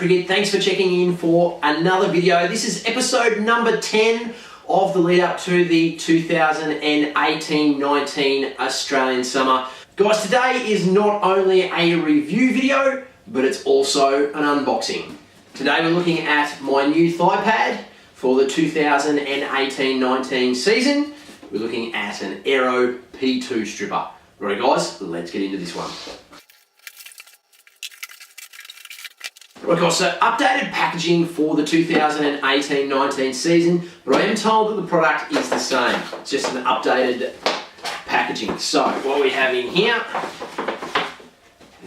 Cricket. Thanks for checking in for another video. This is episode number 10 of the lead up to the 2018-19 Australian summer. Guys, today is not only a review video, but it's also an unboxing. Today we're looking at my new thigh pad for the 2018-19 season. We're looking at an Aero P2 stripper. Right guys, let's get into this one. Right guys, so updated packaging for the 2018-19 season, but I am told that the product is the same. It's just an updated packaging. So what we have in here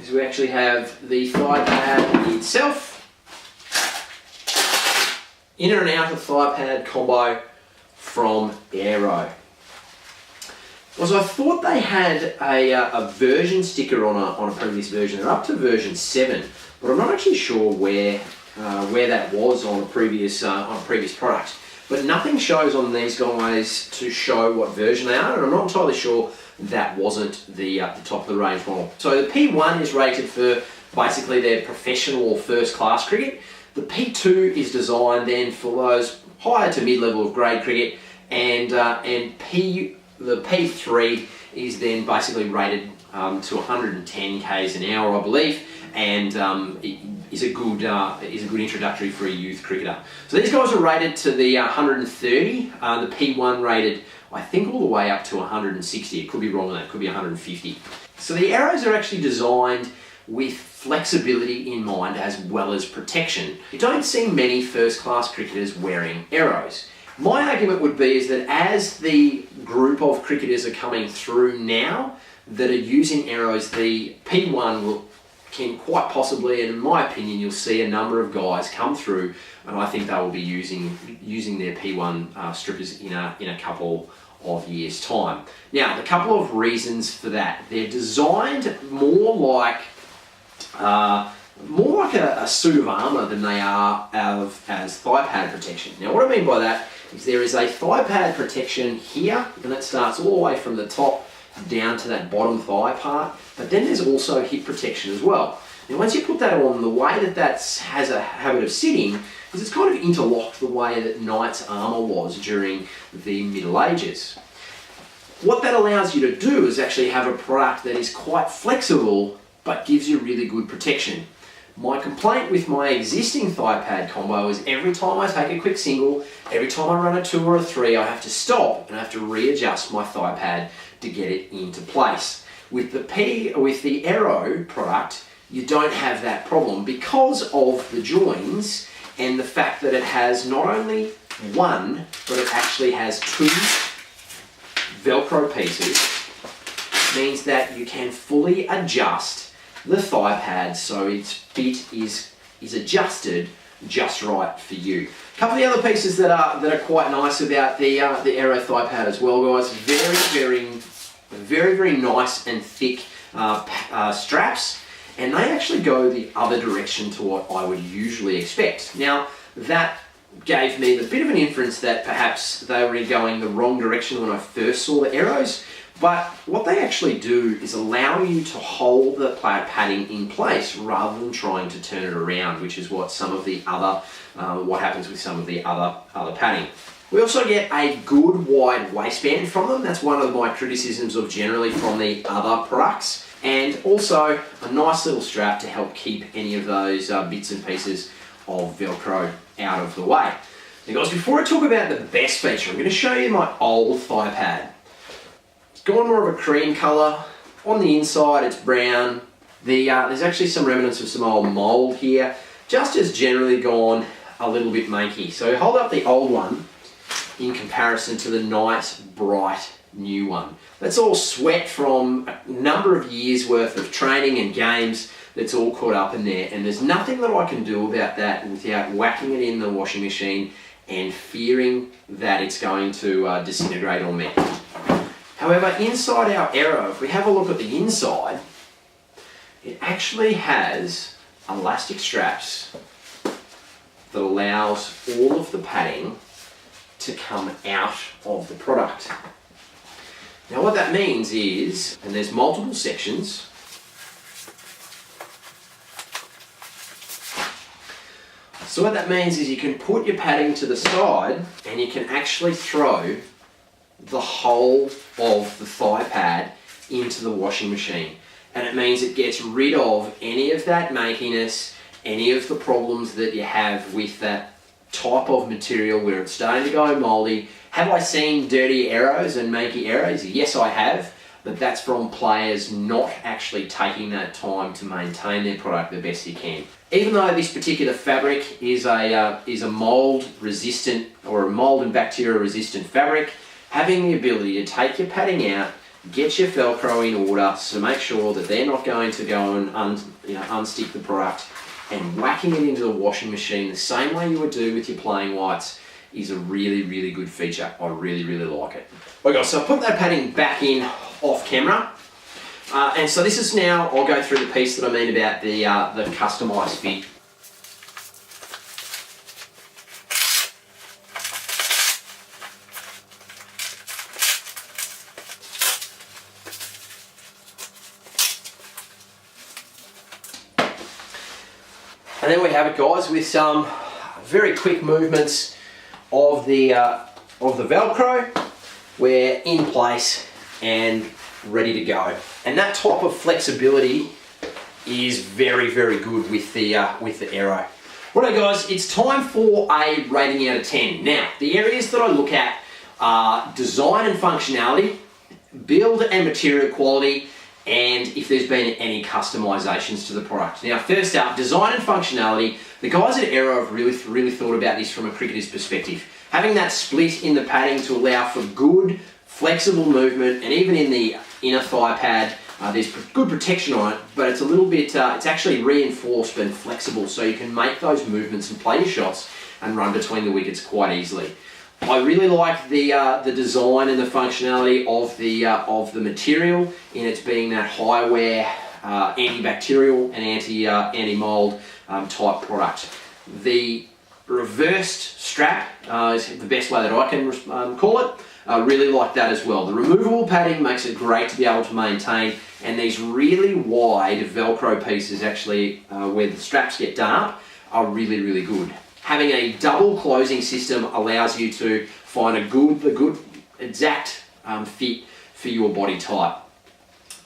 is we actually have the thigh pad itself, inner and outer thigh pad combo from Aero. Was I thought they had a version sticker on a previous version. They're up to version 7, but I'm not actually sure where that was on a previous product. But nothing shows on these guys to show what version they are, and I'm not entirely sure that wasn't the top of the range model. So the P1 is rated for basically their professional or first class cricket. The P2 is designed then for those higher to mid level of grade cricket, and the P3 is then basically rated to 110 k's an hour, I believe, and it is a good introductory for a youth cricketer. So these guys are rated to the 130. The P1 rated, I think, all the way up to 160. It could be wrong on that. It could be 150. So the Aeros are actually designed with flexibility in mind as well as protection. You don't see many first-class cricketers wearing Aeros. My argument would be is that as the group of cricketers are coming through now that are using Aeros, the P1 can quite possibly, and in my opinion, you'll see a number of guys come through, and I think they will be using their P1 strippers in a couple of years' time. Now, a couple of reasons for that. They're designed more like a suit of armour than they are as thigh pad protection. Now, what I mean by that is there is a thigh pad protection here, and that starts all the way from the top down to that bottom thigh part, but then there's also hip protection as well. Now once you put that on, the way that has a habit of sitting is it's kind of interlocked the way that knight's armour was during the Middle Ages. What that allows you to do is actually have a product that is quite flexible but gives you really good protection. My complaint with my existing thigh pad combo is every time I take a quick single, every time I run a 2 or a 3, I have to stop and I have to readjust my thigh pad to get it into place. With the Aero product, you don't have that problem because of the joins and the fact that it has not only one, but it actually has 2 Velcro pieces. Means that you can fully adjust the thigh pad so its fit is adjusted just right for you. A couple of the other pieces that are quite nice about the Aero thigh pad as well, guys. Very nice and thick straps, and they actually go the other direction to what I would usually expect. Now that gave me the bit of an inference that perhaps they were going the wrong direction when I first saw the Aeros. But what they actually do is allow you to hold the padding in place rather than trying to turn it around, which is what what happens with some of the other padding. We also get a good wide waistband from them. That's one of my criticisms of generally from the other products. And also a nice little strap to help keep any of those bits and pieces of Velcro out of the way. Now guys, before I talk about the best feature, I'm going to show you my old thigh pad. Gone more of a cream colour. On the inside it's brown. There's actually some remnants of some old mould here. Just as generally gone a little bit manky. So hold up the old one in comparison to the nice bright new one. That's all sweat from a number of years worth of training and games that's all caught up in there, and there's nothing that I can do about that without whacking it in the washing machine and fearing that it's going to disintegrate on me. However, inside our Aero, if we have a look at the inside, it actually has elastic straps that allows all of the padding to come out of the product. Now what that means is, and there's multiple sections, So what that means is you can put your padding to the side and you can actually throw the whole of the thigh pad into the washing machine. And it means it gets rid of any of that makiness, any of the problems that you have with that type of material where it's starting to go moldy. Have I seen dirty arrows and makey arrows? Yes, I have, but that's from players not actually taking that time to maintain their product the best you can. Even though this particular fabric is a mold resistant or a mold and bacteria resistant fabric, having the ability to take your padding out, get your Velcro in order, so make sure that they're not going to go and unstick the product, and whacking it into the washing machine the same way you would do with your playing whites is a really, really good feature. I really, really like it. Okay, guys, so I put that padding back in off camera. And so this is now, I'll go through the piece that I mean about the customised fit. And then we have it, guys, with some very quick movements of the Velcro. We're in place and ready to go. And that type of flexibility is very, very good with the Aero. Righto, guys, it's time for a rating out of 10. Now, the areas that I look at are design and functionality, build and material quality, and if there's been any customizations to the product. Now, first up, design and functionality. The guys at Aero have really thought about this from a cricketer's perspective. Having that split in the padding to allow for good, flexible movement, and even in the inner thigh pad, there's good protection on it, but it's a little bit, it's actually reinforced and flexible, so you can make those movements and play your shots and run between the wickets quite easily. I really like the design and the functionality of the material, in its being that high wear, antibacterial and anti-mold type product. The reversed strap is the best way that I can call it. I really like that as well. The removable padding makes it great to be able to maintain, and these really wide Velcro pieces actually where the straps get done up are really, really good. Having a double closing system allows you to find the good exact fit for your body type.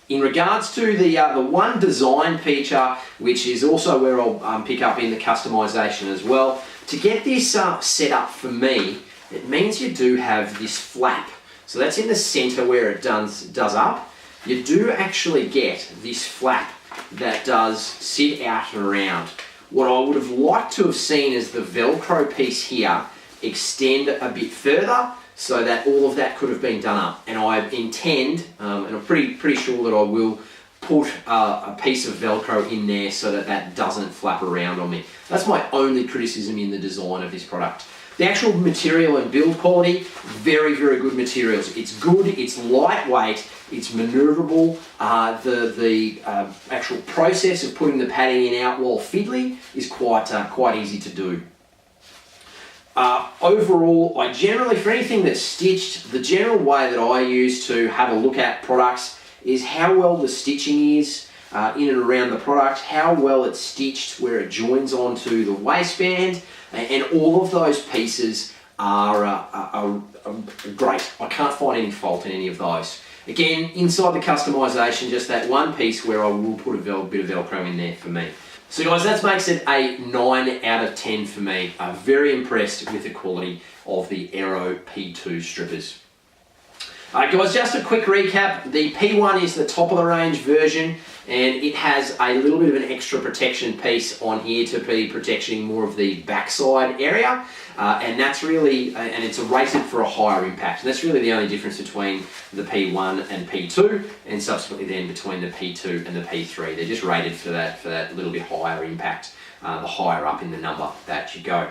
In regards to the one design feature, which is also where I'll pick up in the customization as well, to get this set up for me, it means you do have this flap. So that's in the center where it does up. You do actually get this flap that does sit out and around. What I would have liked to have seen is the Velcro piece here extend a bit further so that all of that could have been done up. And I intend, and I'm pretty sure that I will put a piece of Velcro in there so that that doesn't flap around on me. That's my only criticism in the design of this product. The actual material and build quality, very, very good materials. It's good, it's lightweight, it's maneuverable. The actual process of putting the padding in out while fiddly is quite easy to do. Overall, I generally, for anything that's stitched, the general way that I use to have a look at products is how well the stitching is in and around the product, how well it's stitched where it joins onto the waistband, and all of those pieces are great. I can't find any fault in any of those. Again, inside the customization, just that one piece where I will put a bit of Velcro in there for me. So guys, that makes it a 9 out of 10 for me. I'm very impressed with the quality of the Aero P2 strippers. Guys, just a quick recap. The P1 is the top of the range version, and it has a little bit of an extra protection piece on here to be protecting more of the backside area, and that's really, and it's rated for a higher impact. And that's really the only difference between the P1 and P2, and subsequently then between the P2 and the P3. They're just rated for that little bit higher impact, the higher up in the number that you go.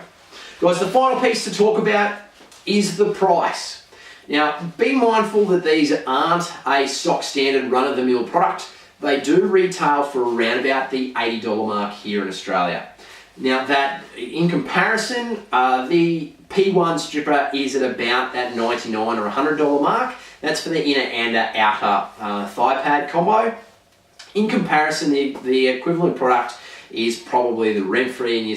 Guys, the final piece to talk about is the price. Now, be mindful that these aren't a stock standard run-of-the-mill product. They do retail for around about the $80 mark here in Australia. Now, that in comparison, the P1 stripper is at about that $99 or $100 mark. That's for the inner and outer thigh pad combo. In comparison, the equivalent product is probably the Renfree, and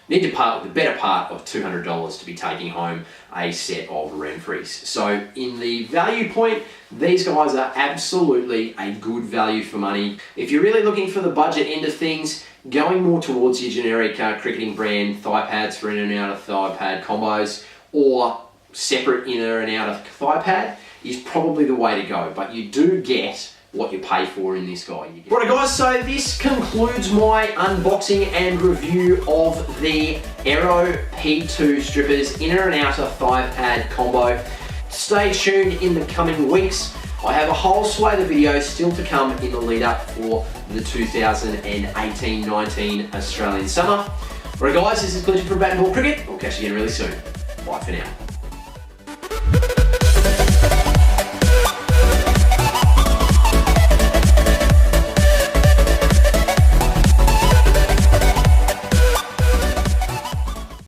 need to part with the better part of $200 to be taking home a set of Renfrews. So in the value point, these guys are absolutely a good value for money. If you're really looking for the budget end of things, going more towards your generic cricketing brand thigh pads for in and out of thigh pad combos, or separate inner and outer thigh pad, is probably the way to go. But you do get what you pay for in this guy. Right guys, so this concludes my unboxing and review of the Aero P2 strippers inner and outer thigh pad combo. Stay tuned in the coming weeks. I have a whole swathe of videos still to come in the lead up for the 2018-19 Australian summer. Right guys, this is Clinton from Bat and Ball Cricket. We'll catch you again really soon. Bye for now.